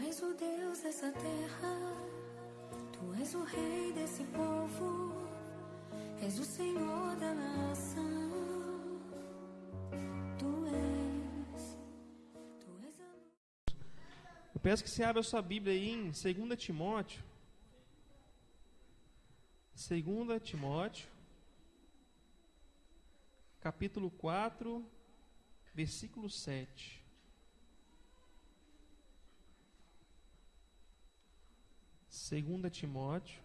és o Deus dessa terra, tu és o rei desse povo, és o Senhor da nação. Tu és a... Eu peço que você abra a sua Bíblia aí em 2 Timóteo. 2 Timóteo, capítulo 4, versículo 7. Segunda Timóteo,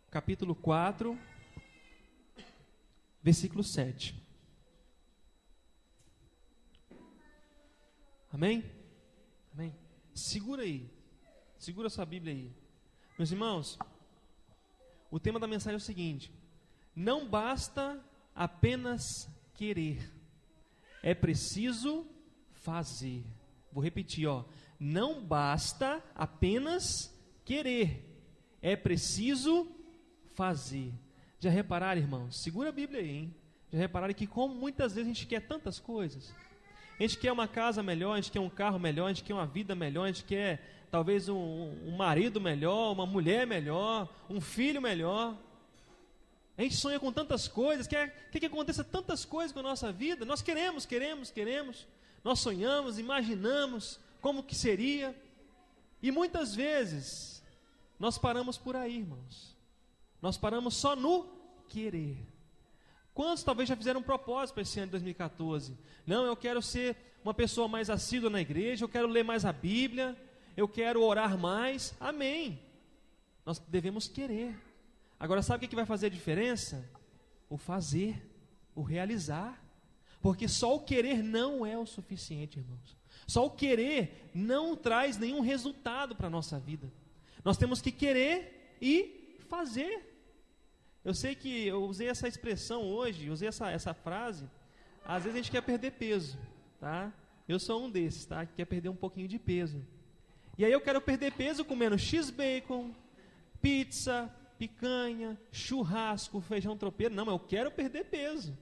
capítulo 4, versículo 7. Amém? Amém? Segura aí. Segura sua Bíblia aí. Meus irmãos, o tema da mensagem é o seguinte: não basta apenas querer, é preciso fazer. Vou repetir, não basta apenas querer, é preciso fazer. Já repararam, irmãos? Segura a Bíblia aí, hein? Já repararam que como muitas vezes a gente quer tantas coisas? A gente quer uma casa melhor, a gente quer um carro melhor, a gente quer uma vida melhor, a gente quer talvez um marido melhor, uma mulher melhor, um filho melhor. A gente sonha com tantas coisas, quer que aconteça tantas coisas com a nossa vida. Nós queremos. Nós sonhamos, imaginamos como que seria. E muitas vezes nós paramos por aí, irmãos. Nós paramos só no querer. Quantos talvez já fizeram um propósito para esse ano de 2014? Não, eu quero ser uma pessoa mais assídua na igreja, eu quero ler mais a Bíblia, eu quero orar mais. Amém. Nós devemos querer. Agora, sabe o que vai fazer a diferença? O fazer, o realizar. Porque só o querer não é o suficiente, irmãos. Só o querer não traz nenhum resultado para a nossa vida. Nós temos que querer e fazer. Eu sei que eu usei essa expressão hoje, usei essa frase. Às vezes a gente quer perder peso, tá? Eu sou um desses, tá? Que quer perder um pouquinho de peso. E aí eu quero perder peso comendo X-bacon, pizza, picanha, churrasco, feijão tropeiro. Não, eu quero perder peso.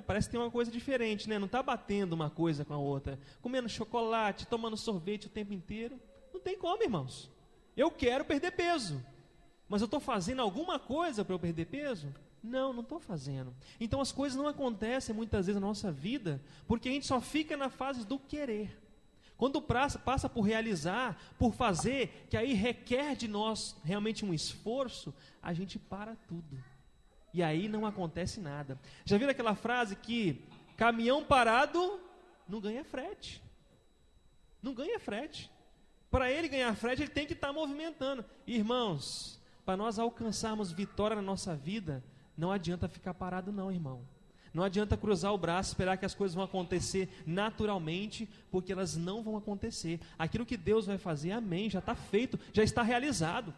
Parece que tem uma coisa diferente, né? Não está batendo uma coisa com a outra. Comendo chocolate, tomando sorvete o tempo inteiro. Não tem como, irmãos. Eu quero perder peso. Mas eu estou fazendo alguma coisa para eu perder peso? Não estou fazendo. Então as coisas não acontecem muitas vezes na nossa vida, porque a gente só fica na fase do querer. Quando passa por realizar, por fazer, que aí requer de nós realmente um esforço, a gente para tudo. E aí não acontece nada. Já viram aquela frase que caminhão parado não ganha frete? Não ganha frete. Para ele ganhar frete, ele tem que estar movimentando. Irmãos, para nós alcançarmos vitória na nossa vida, não adianta ficar parado não, irmão. Não adianta cruzar o braço, esperar que as coisas vão acontecer naturalmente, porque elas não vão acontecer. Aquilo que Deus vai fazer, amém, já está feito, já está realizado.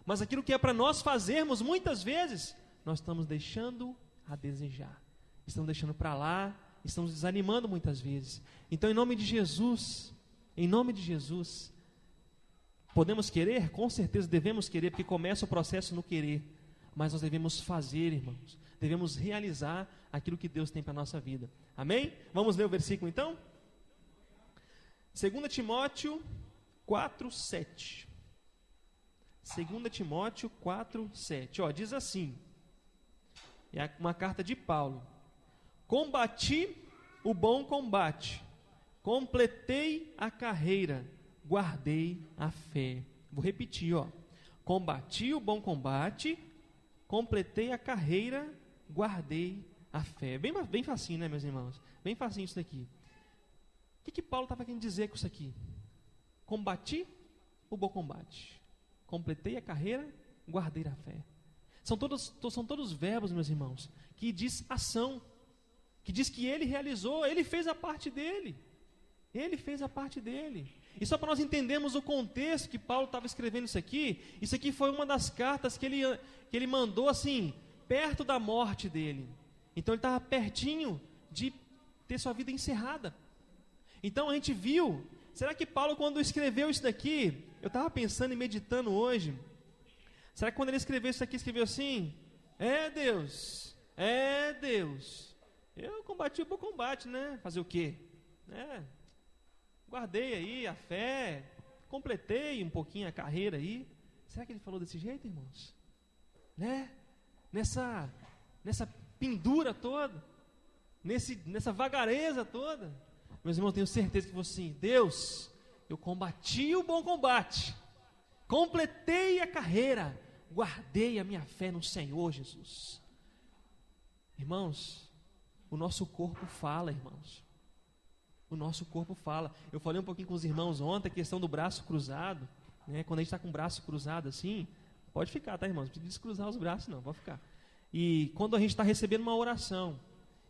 Mas aquilo que é para nós fazermos, muitas vezes, nós estamos deixando a desejar. Estamos deixando para lá, estamos desanimando muitas vezes. Então, em nome de Jesus, podemos querer? Com certeza devemos querer, porque começa o processo no querer. Mas nós devemos fazer, irmãos. Devemos realizar aquilo que Deus tem para a nossa vida. Amém? Vamos ler o versículo então? 2 Timóteo 4, 7. 2 Timóteo 4, 7. Diz assim. É uma carta de Paulo. Combati o bom combate. Completei a carreira. Guardei a fé. Vou repetir, combati o bom combate, completei a carreira, guardei a fé. Bem facinho, né, meus irmãos? Bem facinho isso daqui. O que Paulo estava querendo dizer com isso aqui? Combati o bom combate, completei a carreira, guardei a fé. São todos verbos, meus irmãos, que diz ação, que diz que ele realizou, ele fez a parte dele. Ele fez a parte dele. E só para nós entendermos o contexto que Paulo estava escrevendo isso aqui foi uma das cartas que ele mandou assim, perto da morte dele. Então ele estava pertinho de ter sua vida encerrada. Então a gente viu, será que Paulo, quando escreveu isso daqui, eu estava pensando e meditando hoje, será que quando ele escreveu isso aqui, escreveu assim, Deus, eu combati o bom combate, né? Fazer o quê? guardei aí a fé, completei um pouquinho a carreira aí. Será que ele falou desse jeito, irmãos? Né? Nessa pendura toda, nessa vagareza toda. Meus irmãos, tenho certeza que você, assim, Deus, eu combati o bom combate, completei a carreira, guardei a minha fé no Senhor Jesus. Irmãos, o nosso corpo fala, irmãos. O nosso corpo fala. Eu falei um pouquinho com os irmãos ontem, a questão do braço cruzado, né? Quando a gente está com o braço cruzado assim, pode ficar, tá, irmãos? Não precisa descruzar os braços, não, pode ficar. E quando a gente está recebendo uma oração,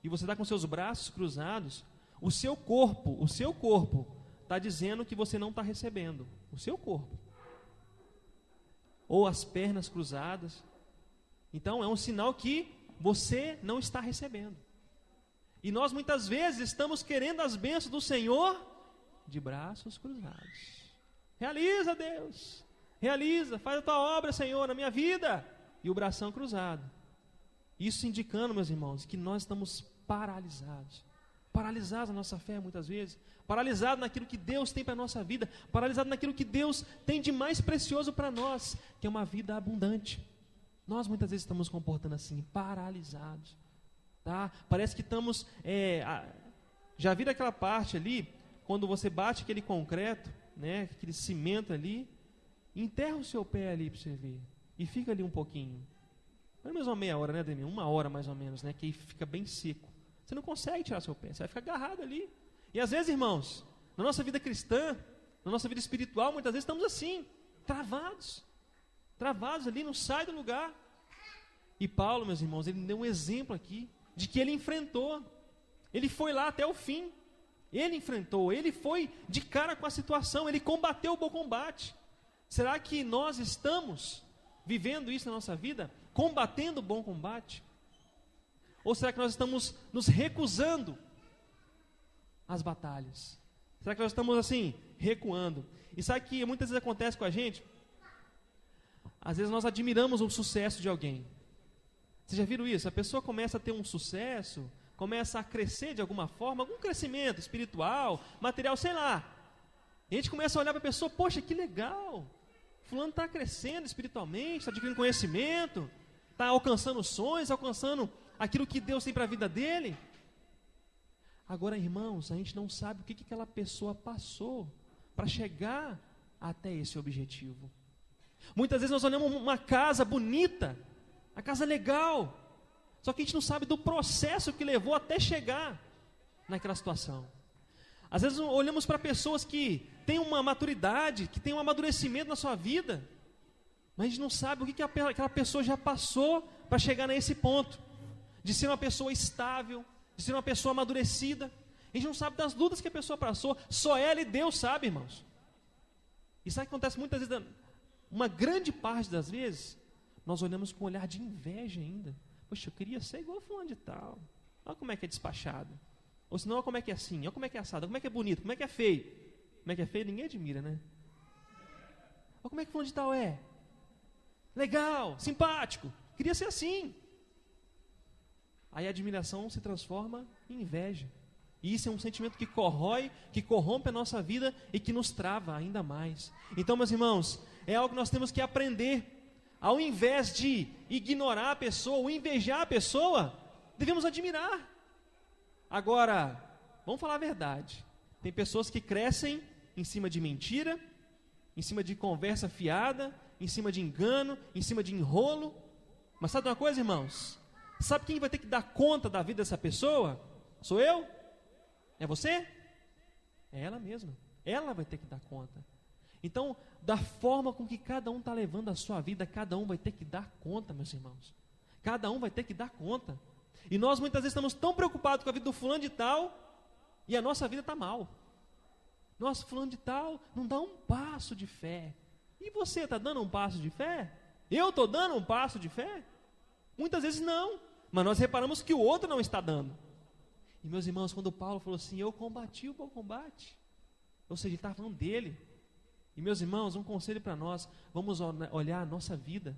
e você está com seus braços cruzados, o seu corpo está dizendo que você não está recebendo. O seu corpo. Ou as pernas cruzadas. Então é um sinal que você não está recebendo. E nós muitas vezes estamos querendo as bênçãos do Senhor de braços cruzados. Realiza, Deus. Realiza, faz a tua obra, Senhor, na minha vida. E o bração cruzado. Isso indicando, meus irmãos, que nós estamos paralisados. Paralisados na nossa fé muitas vezes. Paralisados naquilo que Deus tem para a nossa vida. Paralisados naquilo que Deus tem de mais precioso para nós, que é uma vida abundante. Nós muitas vezes estamos comportando assim, paralisados. Tá? Parece que estamos... já viram aquela parte ali, quando você bate aquele concreto, né, aquele cimento ali, enterra o seu pé ali para você ver. E fica ali um pouquinho. Pelo menos uma meia hora, né, Demi? 1 hora mais ou menos, né? Que aí fica bem seco. Você não consegue tirar seu pé, você vai ficar agarrado ali. E às vezes, irmãos, na nossa vida cristã, na nossa vida espiritual, muitas vezes estamos assim, travados. Travados ali, não sai do lugar. E Paulo, meus irmãos, ele deu um exemplo aqui, de que ele enfrentou. Ele foi lá até o fim. Ele enfrentou, ele foi de cara com a situação, ele combateu o bom combate. Será que nós estamos vivendo isso na nossa vida? Combatendo o bom combate? Ou será que nós estamos nos recusando às batalhas? Será que nós estamos assim, recuando? E sabe que muitas vezes acontece com a gente? Às vezes nós admiramos o sucesso de alguém. Vocês já viram isso? A pessoa começa a ter um sucesso, começa a crescer de alguma forma, algum crescimento espiritual, material, sei lá. E a gente começa a olhar para a pessoa, poxa, que legal. Fulano está crescendo espiritualmente, está adquirindo conhecimento, está alcançando sonhos, alcançando aquilo que Deus tem para a vida dele. Agora, irmãos, a gente não sabe o que aquela pessoa passou para chegar até esse objetivo. Muitas vezes nós olhamos uma casa bonita, a casa legal, só que a gente não sabe do processo que levou até chegar naquela situação. Às vezes olhamos para pessoas que têm uma maturidade, que têm um amadurecimento na sua vida, mas a gente não sabe o que aquela pessoa já passou para chegar nesse ponto, de ser uma pessoa estável, de ser uma pessoa amadurecida. A gente não sabe das lutas que a pessoa passou, só ela e Deus sabe, irmãos. E sabe o que acontece muitas vezes? Uma grande parte das vezes, nós olhamos com um olhar de inveja ainda. Poxa, eu queria ser igual a fulano de tal. Olha como é que é despachado. Ou senão, olha como é que é assim, olha como é que é assado, olha como é que é bonito, como é que é feio. Como é que é feio, ninguém admira, né? Olha como é que fulano de tal é. Legal, simpático, queria ser assim. Aí a admiração se transforma em inveja. E isso é um sentimento que corrói, que corrompe a nossa vida e que nos trava ainda mais. Então, meus irmãos, é algo que nós temos que aprender. Ao invés de ignorar a pessoa ou invejar a pessoa, devemos admirar. Agora, vamos falar a verdade. Tem pessoas que crescem em cima de mentira, em cima de conversa fiada, em cima de engano, em cima de enrolo. Mas sabe uma coisa, irmãos? Sabe quem vai ter que dar conta da vida dessa pessoa? Sou eu? É você? É ela mesma. Ela vai ter que dar conta. Então, da forma com que cada um está levando a sua vida, cada um vai ter que dar conta, meus irmãos. Cada um vai ter que dar conta. E nós muitas vezes estamos tão preocupados com a vida do fulano de tal, e a nossa vida está mal. Nossa, fulano de tal não dá um passo de fé. E você está dando um passo de fé? Eu estou dando um passo de fé? Muitas vezes não, mas nós reparamos que o outro não está dando. E meus irmãos, quando Paulo falou assim, eu combati o bom combate, ou seja, ele estava falando dele. E meus irmãos, um conselho para nós, vamos olhar a nossa vida,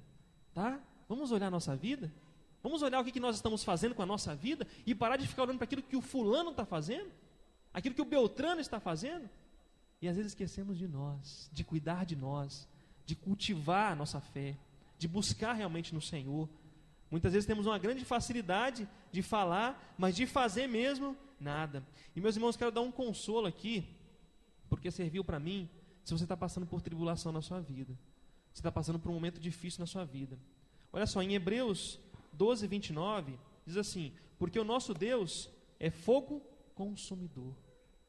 tá? Vamos olhar a nossa vida, vamos olhar o que nós estamos fazendo com a nossa vida e parar de ficar olhando para aquilo que o fulano está fazendo, aquilo que o Beltrano está fazendo. E às vezes esquecemos de nós, de cuidar de nós, de cultivar a nossa fé, de buscar realmente no Senhor. Muitas vezes temos uma grande facilidade de falar, mas de fazer mesmo, nada. E meus irmãos, quero dar um consolo aqui, porque serviu para mim, se você está passando por tribulação na sua vida. Você está passando por um momento difícil na sua vida. Olha só, em Hebreus 12, 29, diz assim: porque o nosso Deus é fogo consumidor.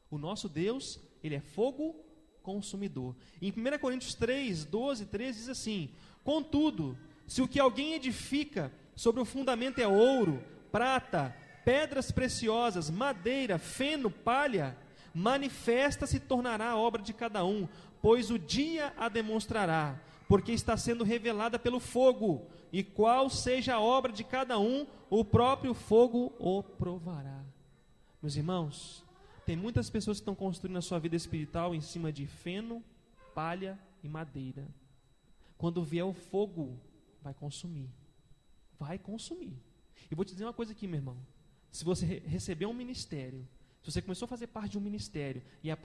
O nosso Deus, Ele é fogo consumidor. Em 1 Coríntios 3, 12, 13, diz assim: contudo, se o que alguém edifica sobre o fundamento é ouro, prata, pedras preciosas, madeira, feno, palha, manifesta se tornará a obra de cada um, pois o dia a demonstrará, porque está sendo revelada pelo fogo, e qual seja a obra de cada um, o próprio fogo o provará. Meus irmãos, tem muitas pessoas que estão construindo a sua vida espiritual em cima de feno, palha e madeira. Quando vier o fogo, vai consumir. Vai consumir. E vou te dizer uma coisa aqui, meu irmão. Se você recebeu um ministério, se você começou a fazer parte de um ministério e a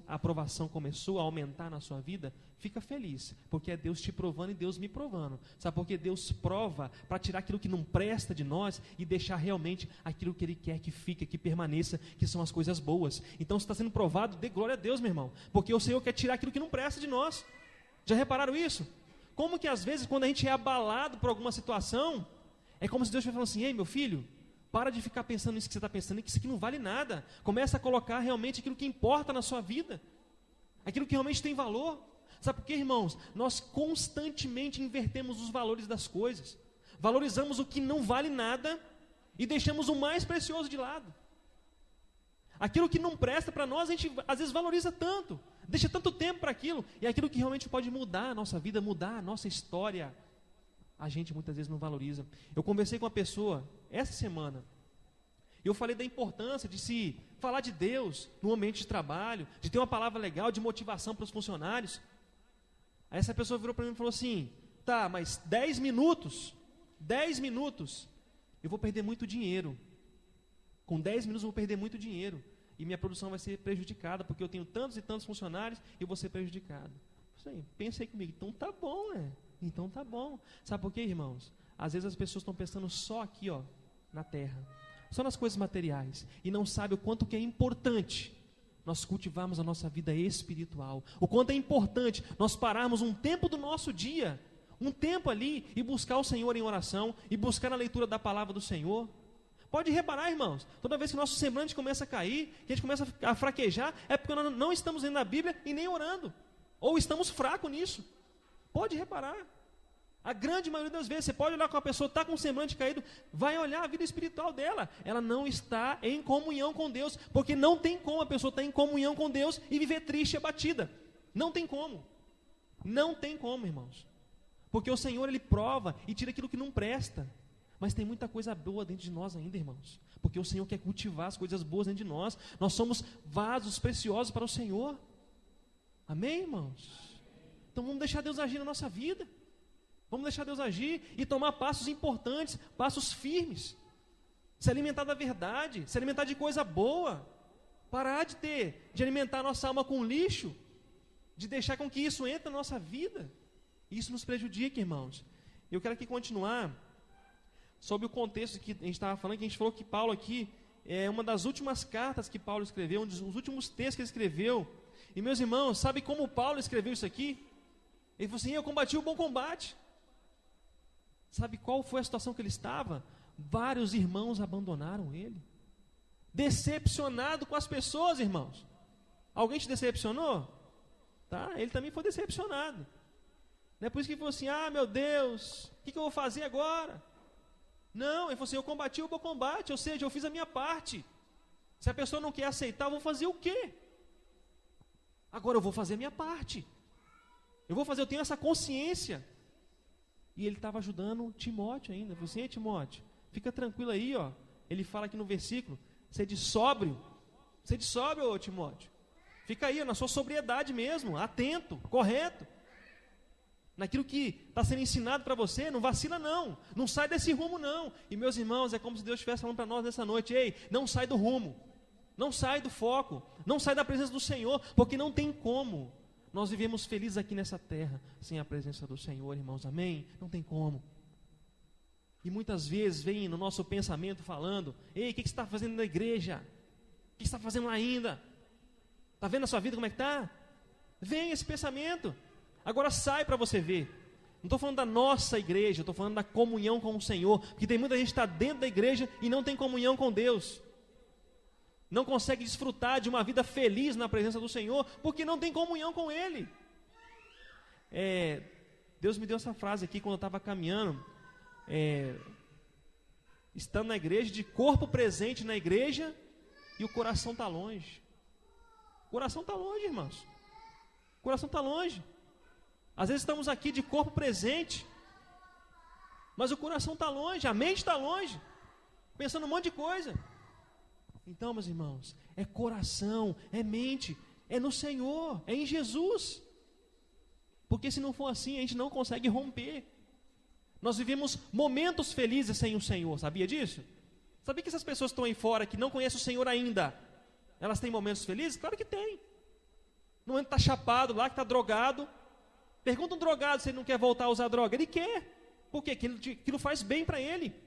aprovação começou a aumentar na sua vida, fica feliz, porque é Deus te provando e Deus me provando. Sabe por quê? Deus prova para tirar aquilo que não presta de nós e deixar realmente aquilo que Ele quer que fique, que permaneça, que são as coisas boas. Então, se está sendo provado, dê glória a Deus, meu irmão, porque o Senhor quer tirar aquilo que não presta de nós. Já repararam isso? Como que às vezes, quando a gente é abalado por alguma situação, é como se Deus estivesse falando assim: ei, meu filho, para de ficar pensando nisso que você está pensando, que isso aqui não vale nada. Começa a colocar realmente aquilo que importa na sua vida, aquilo que realmente tem valor. Sabe por quê, irmãos? Nós constantemente invertemos os valores das coisas, valorizamos o que não vale nada e deixamos o mais precioso de lado. Aquilo que não presta para nós, a gente às vezes valoriza tanto, deixa tanto tempo para aquilo, e aquilo que realmente pode mudar a nossa vida, mudar a nossa história, a gente muitas vezes não valoriza. Eu conversei com uma pessoa essa semana, e eu falei da importância de se falar de Deus no ambiente de trabalho, de ter uma palavra legal, de motivação para os funcionários. Aí essa pessoa virou para mim e falou assim: tá, mas 10 minutos, eu vou perder muito dinheiro. Com 10 minutos eu vou perder muito dinheiro, e minha produção vai ser prejudicada, porque eu tenho tantos e tantos funcionários, e eu vou ser prejudicado. Pensei comigo, então tá bom, né? Então tá bom. Sabe por quê, irmãos? Às vezes as pessoas estão pensando só aqui, ó, na terra, só nas coisas materiais, e não sabem o quanto que é importante nós cultivarmos a nossa vida espiritual, o quanto é importante nós pararmos um tempo do nosso dia, um tempo ali, e buscar o Senhor em oração, e buscar na leitura da palavra do Senhor. Pode reparar, irmãos, toda vez que o nosso semblante começa a cair, que a gente começa a fraquejar, é porque nós não estamos lendo a Bíblia e nem orando, ou estamos fracos nisso. Pode reparar. A grande maioria das vezes, você pode olhar com a pessoa, está com o semblante caído, vai olhar a vida espiritual dela, ela não está em comunhão com Deus, porque não tem como a pessoa estar em comunhão com Deus e viver triste e abatida. Não tem como. Não tem como, irmãos. Porque o Senhor, Ele prova e tira aquilo que não presta. Mas tem muita coisa boa dentro de nós ainda, irmãos, porque o Senhor quer cultivar as coisas boas dentro de nós. Nós somos vasos preciosos para o Senhor. Amém, irmãos? Então vamos deixar Deus agir na nossa vida, vamos deixar Deus agir e tomar passos importantes, passos firmes, se alimentar da verdade, se alimentar de coisa boa, parar de alimentar a nossa alma com lixo, de deixar com que isso entre na nossa vida. Isso nos prejudica, irmãos. Eu quero aqui continuar sobre o contexto que a gente estava falando, que a gente falou que Paulo aqui é uma das últimas cartas que Paulo escreveu, um dos últimos textos que ele escreveu. E meus irmãos, sabe como Paulo escreveu isso aqui? Ele falou assim: eu combati o bom combate. Sabe qual foi a situação que ele estava? Vários irmãos abandonaram ele, decepcionado com as pessoas, irmãos. Alguém te decepcionou? Tá? Ele também foi decepcionado. Não é por isso que ele falou assim: ah, meu Deus, o que eu vou fazer agora? Não, ele falou assim: eu combati o bom combate, ou seja, eu fiz a minha parte. Se a pessoa não quer aceitar, eu vou fazer o quê? Agora eu vou fazer a minha parte. Eu tenho essa consciência. E ele estava ajudando Timóteo ainda. Ele falou assim: Timóteo, fica tranquilo aí, ó. Ele fala aqui no versículo: sede sóbrio, ô Timóteo. Fica aí, ó, na sua sobriedade mesmo, atento, correto. Naquilo que está sendo ensinado para você, não vacila não, não sai desse rumo não. E meus irmãos, é como se Deus estivesse falando para nós nessa noite: ei, não sai do rumo, Não sai do foco, não sai da presença do Senhor, porque não tem como nós vivemos felizes aqui nessa terra sem a presença do Senhor, irmãos, amém? Não tem como. E muitas vezes vem no nosso pensamento falando: ei, o que você está fazendo na igreja? O que você está fazendo lá ainda? Está vendo a sua vida como é que está? Vem esse pensamento. Agora sai para você ver. Não estou falando da nossa igreja, estou falando da comunhão com o Senhor, porque tem muita gente que está dentro da igreja e não tem comunhão com Deus. Não consegue desfrutar de uma vida feliz na presença do Senhor, porque não tem comunhão com Ele. Deus me deu essa frase aqui quando eu estava caminhando, estando na igreja, de corpo presente na igreja, e o coração está longe. O coração está longe, irmãos. O coração está longe. Às vezes estamos aqui de corpo presente, mas o coração está longe, a mente está longe, pensando um monte de coisa. Então, meus irmãos, é coração, é mente, é no Senhor, é em Jesus. Porque se não for assim, a gente não consegue romper. Nós vivemos momentos felizes sem o Senhor, sabia disso? Sabia que essas pessoas que estão aí fora, que não conhecem o Senhor ainda, elas têm momentos felizes? Claro que tem. Não está chapado lá, que está drogado. Pergunta um drogado se ele não quer voltar a usar droga. Ele quer. Por quê? Aquilo faz bem para ele.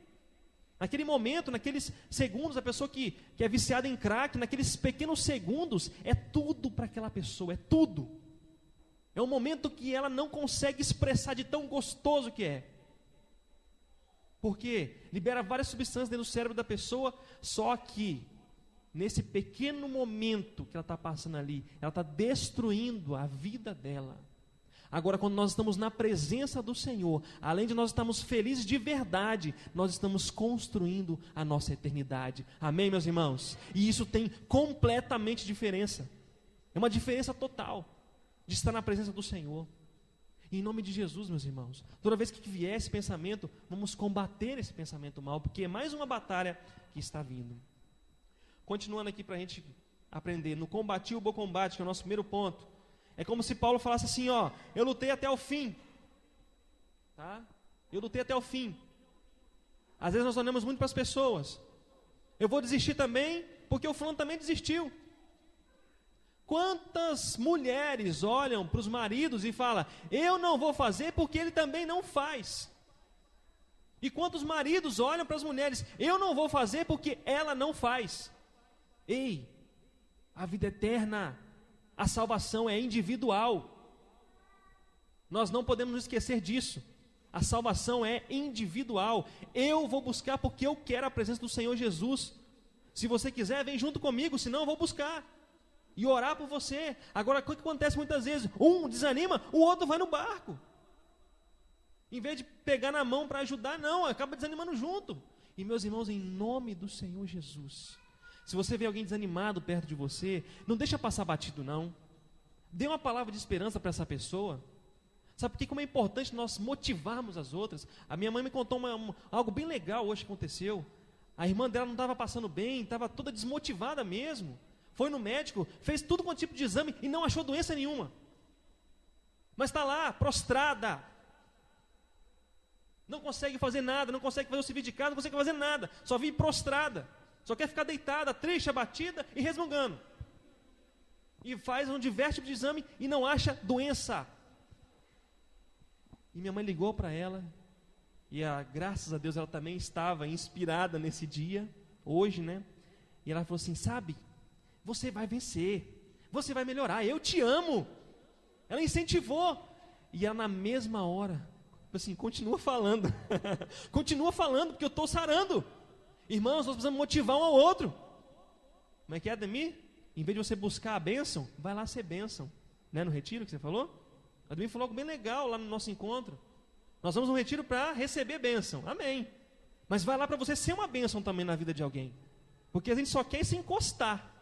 Naquele momento, naqueles segundos, a pessoa que é viciada em crack, naqueles pequenos segundos, é tudo para aquela pessoa, é tudo. É um momento que ela não consegue expressar de tão gostoso que é. Porque libera várias substâncias dentro do cérebro da pessoa, só que nesse pequeno momento que ela está passando ali, ela está destruindo a vida dela. Agora, quando nós estamos na presença do Senhor, além de nós estarmos felizes de verdade, nós estamos construindo a nossa eternidade. Amém, meus irmãos? E isso tem completamente diferença. É uma diferença total de estar na presença do Senhor. E em nome de Jesus, meus irmãos, toda vez que vier esse pensamento, vamos combater esse pensamento mal, porque é mais uma batalha que está vindo. Continuando aqui para a gente aprender, no combati o bom combate, que é o nosso primeiro ponto. É como se Paulo falasse assim, ó, eu lutei até o fim. Tá? Eu lutei até o fim. Às vezes nós olhamos muito para as pessoas. Eu vou desistir também, porque o fulano também desistiu. Quantas mulheres olham para os maridos e falam, eu não vou fazer porque ele também não faz. E quantos maridos olham para as mulheres, eu não vou fazer porque ela não faz. Ei, a vida eterna, a salvação é individual. Nós não podemos nos esquecer disso. A salvação é individual. Eu vou buscar porque eu quero a presença do Senhor Jesus. Se você quiser, vem junto comigo, senão eu vou buscar e orar por você. Agora, o que acontece muitas vezes? Um desanima, o outro vai no barco. Em vez de pegar na mão para ajudar, não, acaba desanimando junto. E meus irmãos, em nome do Senhor Jesus, se você vê alguém desanimado perto de você, não deixa passar batido não. Dê uma palavra de esperança para essa pessoa. Sabe por que como é importante nós motivarmos as outras? A minha mãe me contou algo bem legal hoje que aconteceu. A irmã dela não estava passando bem, estava toda desmotivada mesmo. Foi no médico, fez tudo quanto tipo de exame e não achou doença nenhuma. Mas está lá, prostrada. Não consegue fazer nada, não consegue fazer o serviço de casa, não consegue fazer nada. Só vive prostrada. Só quer ficar deitada, triste, abatida e resmungando. E faz diversos tipos de exame e não acha doença. E minha mãe ligou para ela. E graças a Deus ela também estava inspirada nesse dia, hoje, né? E ela falou assim, sabe, você vai vencer, você vai melhorar, eu te amo. Ela incentivou. E ela na mesma hora, assim, continua falando. Continua falando, porque eu estou sarando. Irmãos, nós precisamos motivar um ao outro. Como é que é, Ademir? Em vez de você buscar a bênção, vai lá ser bênção. Né, no retiro que você falou? Ademir falou algo bem legal lá no nosso encontro. Nós vamos no retiro para receber bênção. Amém. Mas vai lá para você ser uma bênção também na vida de alguém. Porque a gente só quer se encostar.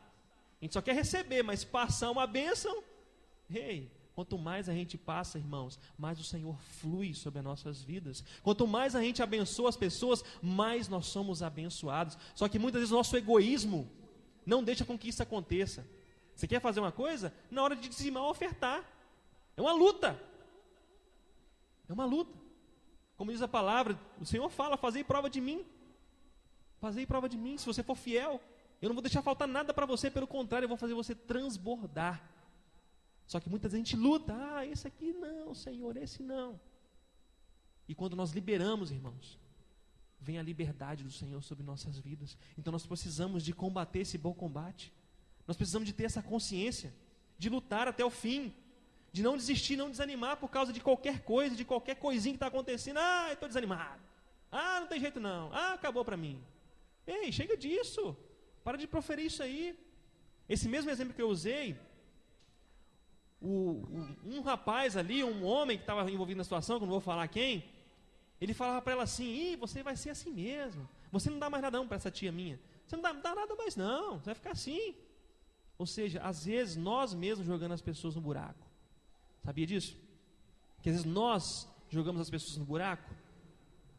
A gente só quer receber, mas passar uma bênção. Ei, quanto mais a gente passa, irmãos, mais o Senhor flui sobre as nossas vidas. Quanto mais a gente abençoa as pessoas, mais nós somos abençoados. Só que muitas vezes o nosso egoísmo não deixa com que isso aconteça. Você quer fazer uma coisa? Na hora de dizimar ou ofertar. É uma luta. É uma luta. Como diz a palavra, o Senhor fala, fazei prova de mim. Fazei prova de mim, se você for fiel. Eu não vou deixar faltar nada para você, pelo contrário, eu vou fazer você transbordar. Só que muitas vezes a gente luta, esse aqui não, Senhor, esse não. E quando nós liberamos, irmãos, vem a liberdade do Senhor sobre nossas vidas. Então nós precisamos de combater esse bom combate. Nós precisamos de ter essa consciência, de lutar até o fim, de não desistir, não desanimar por causa de qualquer coisa, de qualquer coisinha que está acontecendo. Eu estou desanimado. Não tem jeito não. Acabou para mim. Ei, chega disso. Para de proferir isso aí. Esse mesmo exemplo que eu usei, um rapaz ali, um homem que estava envolvido na situação, que eu não vou falar quem, ele falava para ela assim, você vai ser assim mesmo. Você não dá mais nada não para essa tia minha. Você não dá nada mais não. Você vai ficar assim. Ou seja, às vezes nós mesmos jogando as pessoas no buraco. Sabia disso? Que às vezes nós jogamos as pessoas no buraco.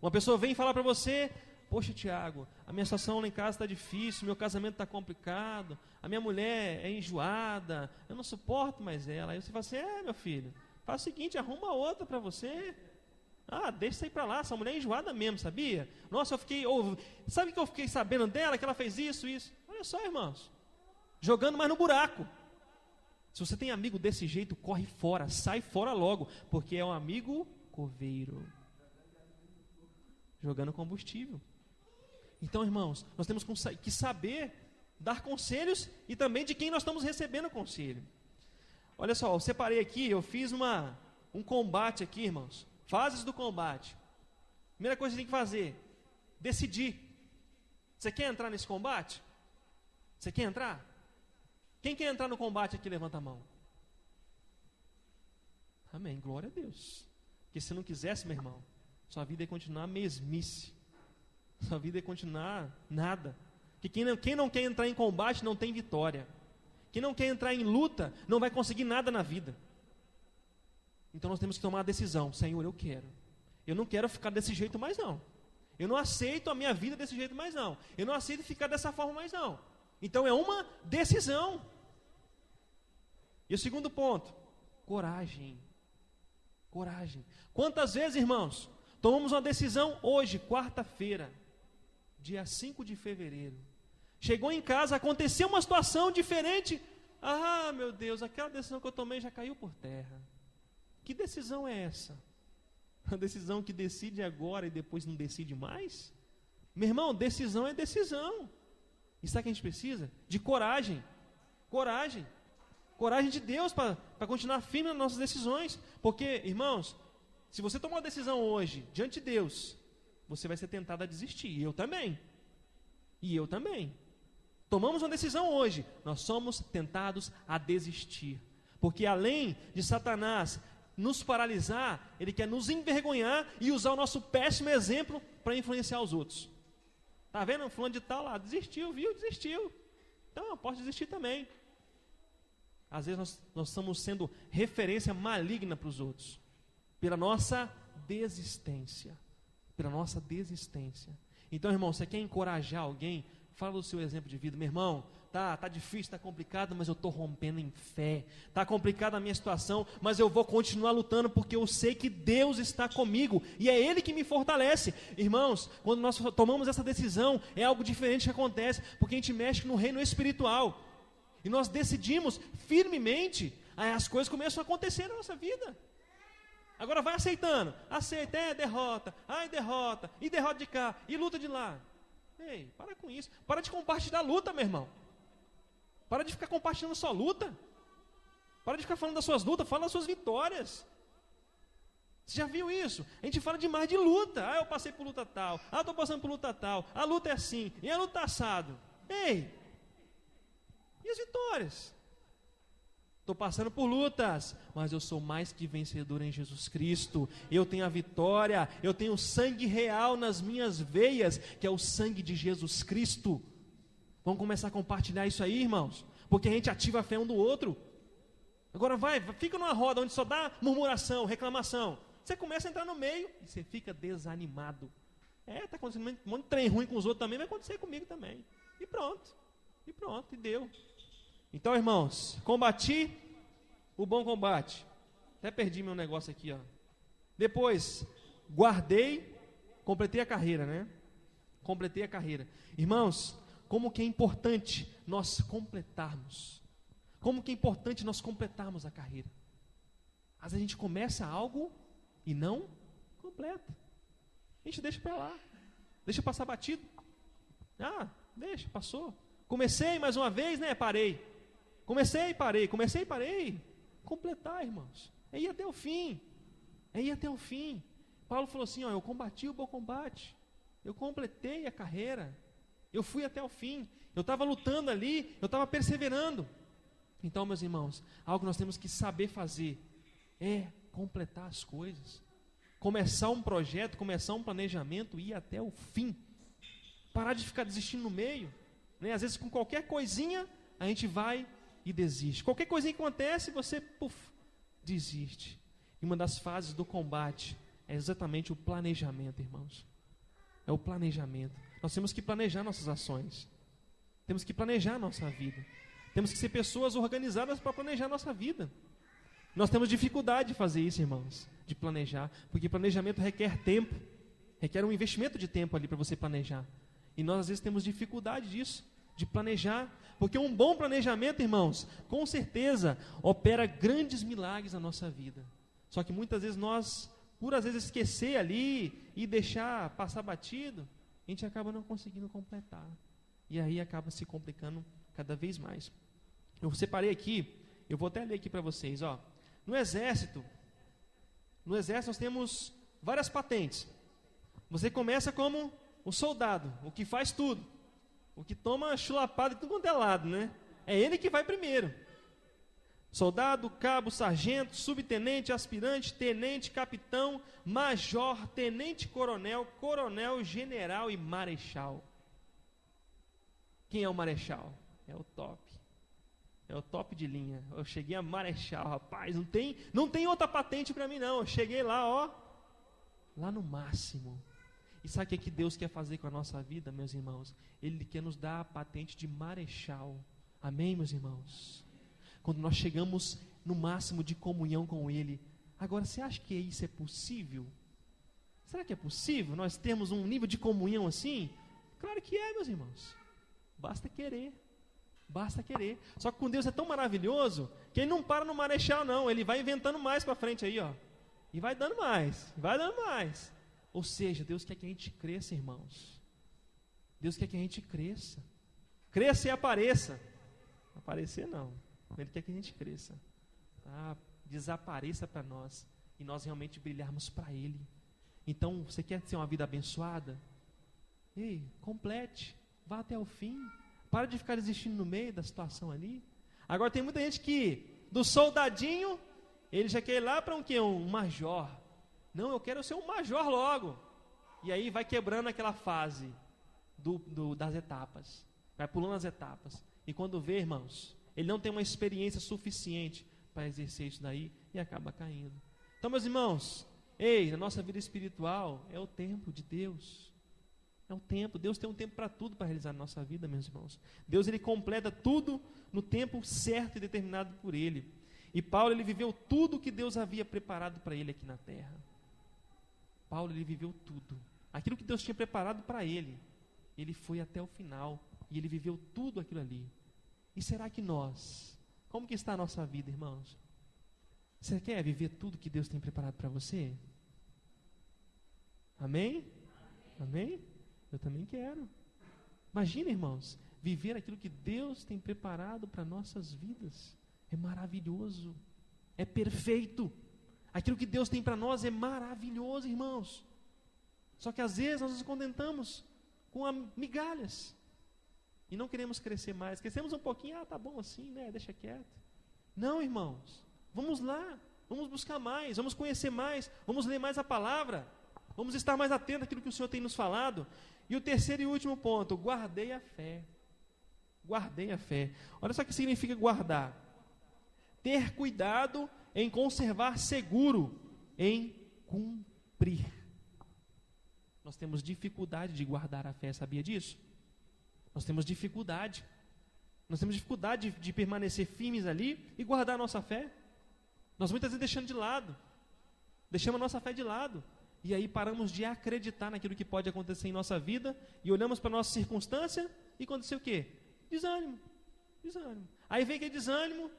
Uma pessoa vem falar para você, poxa Tiago, a minha situação lá em casa está difícil, meu casamento está complicado, a minha mulher é enjoada, eu não suporto mais ela. Aí você fala assim, meu filho, faz o seguinte, arruma outra para você. Deixa isso aí para lá, essa mulher é enjoada mesmo, sabia? Nossa, sabe que eu fiquei sabendo dela, que ela fez isso. Olha só, irmãos, jogando mais no buraco. Se você tem amigo desse jeito, corre fora, sai fora logo, porque é um amigo coveiro. Jogando combustível. Então, irmãos, nós temos que saber dar conselhos e também de quem nós estamos recebendo conselho. Olha só, eu separei aqui, eu fiz um combate aqui, irmãos. Fases do combate. Primeira coisa que você tem que fazer, decidir. Você quer entrar nesse combate? Você quer entrar? Quem quer entrar no combate aqui, levanta a mão. Amém, glória a Deus. Porque se não quisesse, meu irmão, sua vida ia continuar mesmice. Sua vida ia continuar nada. Porque quem não quer entrar em combate não tem vitória. Quem não quer entrar em luta não vai conseguir nada na vida. Então nós temos que tomar a decisão. Senhor, eu quero. Eu não quero ficar desse jeito mais não. Eu não aceito a minha vida desse jeito mais não. Eu não aceito ficar dessa forma mais não. Então é uma decisão. E o segundo ponto, coragem. Coragem. Quantas vezes, irmãos, tomamos uma decisão hoje, quarta-feira, dia 5 de fevereiro. Chegou em casa, aconteceu uma situação diferente. Meu Deus, aquela decisão que eu tomei já caiu por terra. Que decisão é essa? A decisão que decide agora e depois não decide mais? Meu irmão, decisão é decisão. E sabe o que a gente precisa? De coragem. Coragem. Coragem de Deus para continuar firme nas nossas decisões. Porque, irmãos, se você tomar uma decisão hoje, diante de Deus, você vai ser tentado a desistir. E eu também. Tomamos uma decisão hoje, nós somos tentados a desistir. Porque além de Satanás nos paralisar, ele quer nos envergonhar e usar o nosso péssimo exemplo para influenciar os outros. Está vendo? Fulano de tal lá, desistiu, viu? Desistiu. Então eu posso desistir também. Às vezes nós estamos sendo referência maligna para os outros. Pela nossa desistência. Então, irmão, você quer encorajar alguém? Fala do seu exemplo de vida. Meu irmão, tá difícil, tá complicado, mas eu estou rompendo em fé. Tá complicada a minha situação, mas eu vou continuar lutando porque eu sei que Deus está comigo e é Ele que me fortalece. Irmãos, quando nós tomamos essa decisão, é algo diferente que acontece, porque a gente mexe no reino espiritual. E nós decidimos firmemente, aí as coisas começam a acontecer na nossa vida. Agora vai aceitando, aceita, derrota, derrota, e derrota de cá, e luta de lá. Ei, para com isso, para de compartilhar a luta, meu irmão. Para de ficar compartilhando sua luta. Para de ficar falando das suas lutas, fala das suas vitórias. Você já viu isso? A gente fala demais de luta. Eu passei por luta tal, estou passando por luta tal, a luta é assim, e a luta é assado. Ei, e as vitórias? Estou passando por lutas, mas eu sou mais que vencedor em Jesus Cristo. Eu tenho a vitória, eu tenho sangue real nas minhas veias, que é o sangue de Jesus Cristo. Vamos começar a compartilhar isso aí, irmãos, porque a gente ativa a fé um do outro. Agora fica numa roda onde só dá murmuração, reclamação. Você começa a entrar no meio e você fica desanimado. Está acontecendo um monte de trem ruim com os outros também, vai acontecer comigo também. E pronto, e deu. Então, irmãos, combati o bom combate. Até perdi meu negócio aqui, ó. Depois, completei a carreira, né? Completei a carreira. Irmãos, como que é importante nós completarmos. Como que é importante nós completarmos a carreira. Às vezes a gente começa algo e não completa. A gente deixa para lá. Deixa passar batido. Deixa, passou. Comecei mais uma vez, né? Parei. Comecei e parei. Comecei e parei. Completar, irmãos. É ir até o fim. É ir até o fim. Paulo falou assim, eu combati o bom combate. Eu completei a carreira. Eu fui até o fim. Eu estava lutando ali. Eu estava perseverando. Então, meus irmãos, algo que nós temos que saber fazer é completar as coisas. Começar um projeto, começar um planejamento e ir até o fim. Parar de ficar desistindo no meio. Né? Às vezes com qualquer coisinha a gente vai e desiste. Qualquer coisinha que acontece, você desiste. E uma das fases do combate é exatamente o planejamento, irmãos. É o planejamento. Nós temos que planejar nossas ações. Temos que planejar a nossa vida. Temos que ser pessoas organizadas para planejar a nossa vida. Nós temos dificuldade de fazer isso, irmãos, de planejar, porque planejamento requer tempo, requer um investimento de tempo ali para você planejar. E nós às vezes temos dificuldade disso, de planejar, porque um bom planejamento, irmãos, com certeza opera grandes milagres na nossa vida. Só que muitas vezes nós, por às vezes esquecer ali e deixar passar batido, a gente acaba não conseguindo completar. E aí acaba se complicando cada vez mais. Eu separei aqui, eu vou até ler aqui para vocês, No exército nós temos várias patentes. Você começa como o soldado, o que faz tudo, o que toma chulapada de tudo quanto é lado, né? É ele que vai primeiro. Soldado, cabo, sargento, subtenente, aspirante, tenente, capitão, major, tenente coronel, coronel, general e marechal. Quem é o marechal? É o top. É o top de linha. Eu cheguei a marechal, rapaz. Não tem outra patente para mim, não. Eu cheguei lá, lá no máximo. E sabe o que Deus quer fazer com a nossa vida, meus irmãos? Ele quer nos dar a patente de marechal. Amém, meus irmãos? Quando nós chegamos no máximo de comunhão com Ele. Agora, você acha que isso é possível? Será que é possível nós termos um nível de comunhão assim? Claro que é, meus irmãos. Basta querer. Basta querer. Só que com Deus é tão maravilhoso que Ele não para no marechal, não. Ele vai inventando mais para frente aí, E vai dando mais. Vai dando mais. Ou seja, Deus quer que a gente cresça, irmãos. Deus quer que a gente cresça. Cresça e apareça. Aparecer não. Ele quer que a gente cresça. Desapareça para nós. E nós realmente brilharmos para Ele. Então, você quer ter uma vida abençoada? Complete. Vá até o fim. Para de ficar desistindo no meio da situação ali. Agora tem muita gente que, do soldadinho, ele já quer ir lá para um quê? Um major. Não, eu quero ser um major logo. E aí vai quebrando aquela fase das etapas. Vai pulando as etapas. E quando vê, irmãos, ele não tem uma experiência suficiente para exercer isso daí e acaba caindo. Então, meus irmãos, a nossa vida espiritual é o tempo de Deus. É um tempo, Deus tem um tempo para tudo para realizar na nossa vida, meus irmãos. Deus, Ele completa tudo no tempo certo e determinado por Ele. E Paulo, ele viveu tudo que Deus havia preparado para ele aqui na terra. Paulo, ele viveu tudo. Aquilo que Deus tinha preparado para ele, ele foi até o final. E ele viveu tudo aquilo ali. E será que nós, como que está a nossa vida, irmãos? Você quer viver tudo que Deus tem preparado para você? Amém? Amém? Eu também quero. Imagina, irmãos, viver aquilo que Deus tem preparado para nossas vidas. É maravilhoso. É perfeito. Aquilo que Deus tem para nós é maravilhoso, irmãos. Só que às vezes nós nos contentamos com migalhas. E não queremos crescer mais. Crescemos um pouquinho, tá bom assim, né? Deixa quieto. Não, irmãos. Vamos lá. Vamos buscar mais. Vamos conhecer mais. Vamos ler mais a palavra. Vamos estar mais atentos àquilo que o Senhor tem nos falado. E o terceiro e último ponto, guardei a fé. Guardei a fé. Olha só o que significa guardar. Ter cuidado em conservar seguro, em cumprir. Nós temos dificuldade de guardar a fé, sabia disso? Nós temos dificuldade. Nós temos dificuldade de permanecer firmes ali e guardar a nossa fé. Nós muitas vezes deixamos de lado. Deixamos a nossa fé de lado. E aí paramos de acreditar naquilo que pode acontecer em nossa vida e olhamos para a nossa circunstância e aconteceu o quê? Desânimo. Aí vem aquele desânimo,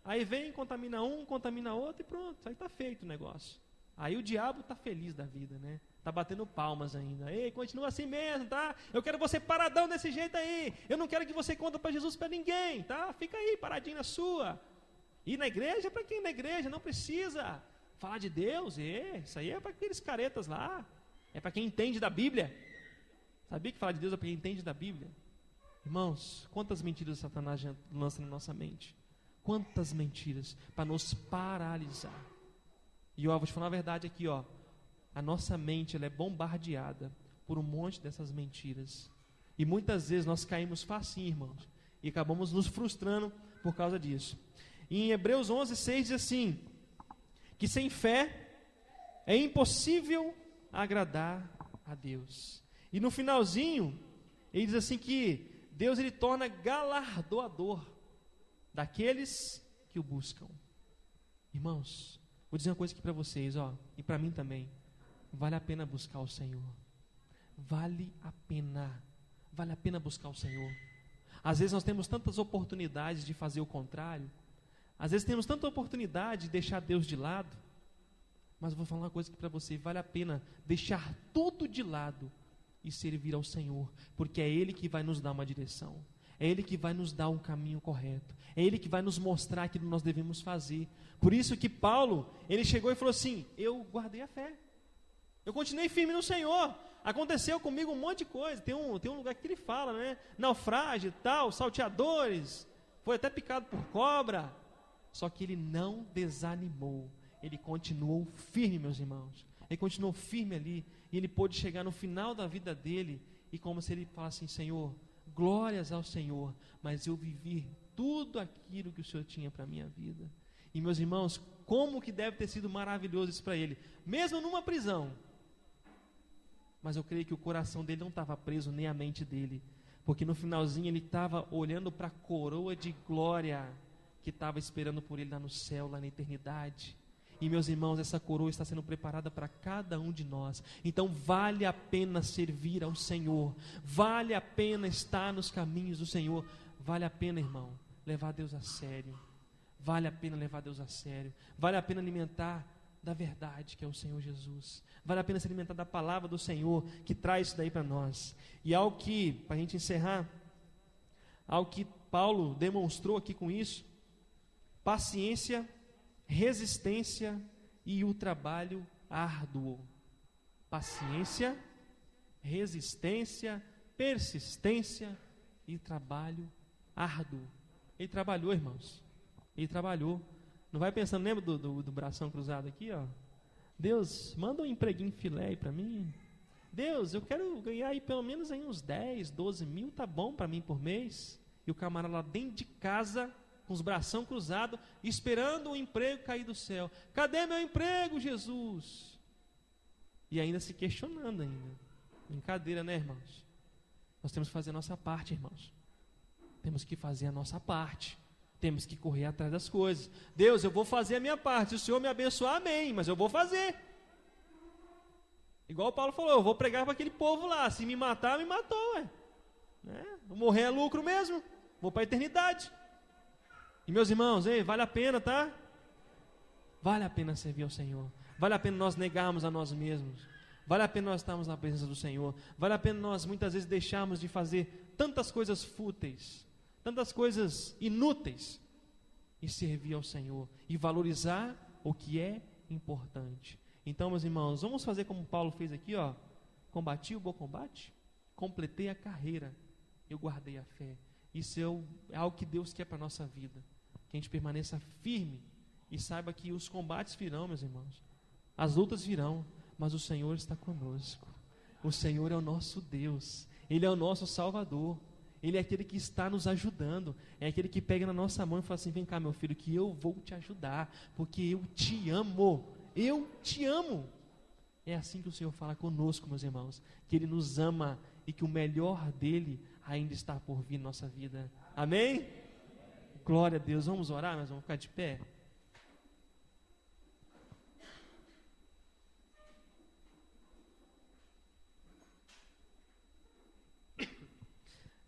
aí vem, contamina um, contamina outro e pronto, aí está feito o negócio. Aí o diabo está feliz da vida, né? Está batendo palmas ainda. Ei, continua assim mesmo, tá? Eu quero você paradão desse jeito aí. Eu não quero que você conta para Jesus para ninguém, tá? Fica aí, paradinho na sua. E na igreja, para quem na igreja? Não precisa. Falar de Deus, isso aí é para aqueles caretas lá. É para quem entende da Bíblia. Sabia que falar de Deus é para quem entende da Bíblia? Irmãos, quantas mentiras Satanás já lança na nossa mente? Quantas mentiras para nos paralisar. E ó, vou te falar a verdade aqui, ó. A nossa mente, ela é bombardeada por um monte dessas mentiras. E muitas vezes nós caímos facinho, irmãos. E acabamos nos frustrando por causa disso. E em Hebreus 11:6 diz assim, que sem fé é impossível agradar a Deus. E no finalzinho, ele diz assim que Deus, ele torna galardoador daqueles que o buscam. Irmãos, vou dizer uma coisa aqui para vocês, ó, e para mim também. Vale a pena buscar o Senhor. Vale a pena buscar o Senhor. Às vezes nós temos tantas oportunidades de fazer o contrário. Às vezes temos tanta oportunidade de deixar Deus de lado. Mas eu vou falar uma coisa aqui para você. Vale a pena deixar tudo de lado e servir ao Senhor. Porque é Ele que vai nos dar uma direção. É Ele que vai nos dar um caminho correto. É Ele que vai nos mostrar aquilo que nós devemos fazer. Por isso que Paulo, ele chegou e falou assim, eu guardei a fé. Eu continuei firme no Senhor. Aconteceu comigo um monte de coisa. Tem um lugar que ele fala, né? Naufrágio e tal, salteadores. Foi até picado por cobra. Só que ele não desanimou. Ele continuou firme, meus irmãos. Ele continuou firme ali. E ele pôde chegar no final da vida dele. E como se ele falasse assim, Senhor, glórias ao Senhor. Mas eu vivi tudo aquilo que o Senhor tinha para a minha vida. E meus irmãos, como que deve ter sido maravilhoso isso para ele. Mesmo numa prisão. Mas eu creio que o coração dele não estava preso, nem a mente dele. Porque no finalzinho ele estava olhando para a coroa de glória que estava esperando por ele lá no céu, lá na eternidade. E meus irmãos, essa coroa está sendo preparada para cada um de nós. Então vale a pena servir ao Senhor. Vale a pena estar nos caminhos do Senhor. Vale a pena, irmão, levar Deus a sério. Vale a pena levar Deus a sério. Vale a pena alimentar da verdade, que é o Senhor Jesus. Vale a pena se alimentar da palavra do Senhor, que traz isso daí para nós. E algo que, para a gente encerrar, algo que Paulo demonstrou aqui com isso, paciência, resistência e o trabalho árduo. Paciência, resistência, persistência e trabalho árduo. Ele trabalhou, irmãos. Ele trabalhou. Não vai pensando, lembra do bração cruzado aqui, ó? Deus, manda um empreguinho filé aí para mim. Deus, eu quero ganhar aí pelo menos aí uns 10, 12 mil, tá bom para mim por mês. E o camarada lá dentro de casa, com os bração cruzados, esperando o emprego cair do céu. Cadê meu emprego, Jesus? E ainda se questionando ainda. Brincadeira, né, irmãos? Nós temos que fazer a nossa parte, irmãos. Temos que fazer a nossa parte. Temos que correr atrás das coisas. Deus, eu vou fazer a minha parte. Se o Senhor me abençoar, amém. Mas eu vou fazer. Igual o Paulo falou, eu vou pregar para aquele povo lá. Se me matar, me matou, ué. Né? Vou morrer é lucro mesmo. Vou para a eternidade. E meus irmãos, vale a pena, tá? Vale a pena servir ao Senhor. Vale a pena nós negarmos a nós mesmos. Vale a pena nós estarmos na presença do Senhor. Vale a pena nós muitas vezes deixarmos de fazer tantas coisas fúteis, tantas coisas inúteis, e servir ao Senhor, e valorizar o que é importante. Então, meus irmãos, vamos fazer como Paulo fez aqui, ó. Combati o bom combate, completei a carreira, eu guardei a fé. Isso é algo que Deus quer para a nossa vida, que a gente permaneça firme, e saiba que os combates virão, meus irmãos, as lutas virão, mas o Senhor está conosco. O Senhor é o nosso Deus, Ele é o nosso Salvador. Ele é aquele que está nos ajudando. É aquele que pega na nossa mão e fala assim, vem cá, meu filho, que eu vou te ajudar, porque eu te amo. Eu te amo. É assim que o Senhor fala conosco, meus irmãos, que Ele nos ama e que o melhor dEle ainda está por vir na nossa vida. Amém? Glória a Deus. Vamos orar, mas vamos ficar de pé.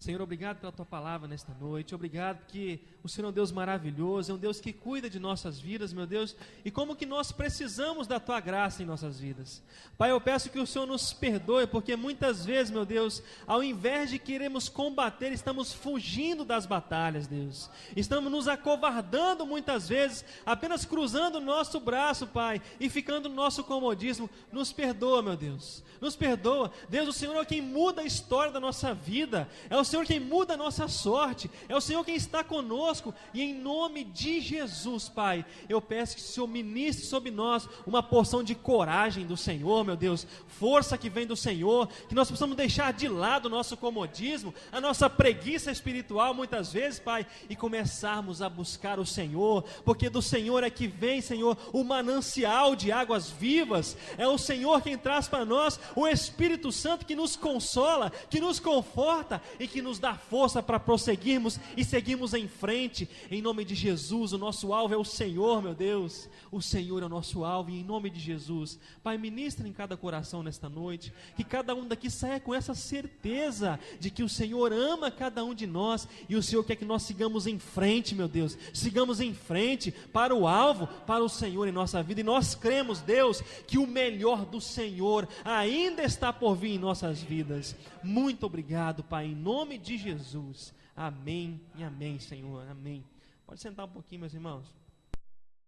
Senhor, obrigado pela Tua palavra nesta noite, obrigado porque o Senhor é um Deus maravilhoso, é um Deus que cuida de nossas vidas, meu Deus, e como que nós precisamos da Tua graça em nossas vidas. Pai, eu peço que o Senhor nos perdoe, porque muitas vezes, meu Deus, ao invés de queremos combater, estamos fugindo das batalhas, Deus, estamos nos acovardando muitas vezes, apenas cruzando o nosso braço, Pai, e ficando no nosso comodismo. Nos perdoa, meu Deus, nos perdoa. Deus, o Senhor é quem muda a história da nossa vida, é o Senhor quem muda a nossa sorte, é o Senhor quem está conosco, e em nome de Jesus, Pai, eu peço que o Senhor ministre sobre nós uma porção de coragem do Senhor, meu Deus, força que vem do Senhor, que nós possamos deixar de lado o nosso comodismo, a nossa preguiça espiritual muitas vezes, Pai, e começarmos a buscar o Senhor, porque do Senhor é que vem, Senhor, o manancial de águas vivas, é o Senhor quem traz para nós o Espírito Santo que nos consola, que nos conforta e que nos dá força para prosseguirmos e seguirmos em frente. Em nome de Jesus, o nosso alvo é o Senhor, meu Deus, o Senhor é o nosso alvo, e em nome de Jesus, Pai, ministra em cada coração nesta noite, que cada um daqui saia com essa certeza de que o Senhor ama cada um de nós, e o Senhor quer que nós sigamos em frente, meu Deus, sigamos em frente para o alvo, para o Senhor em nossa vida, e nós cremos, Deus, que o melhor do Senhor ainda está por vir em nossas vidas. Muito obrigado, Pai, em nome de Jesus, amém e amém, Senhor, amém. Pode sentar um pouquinho, meus irmãos.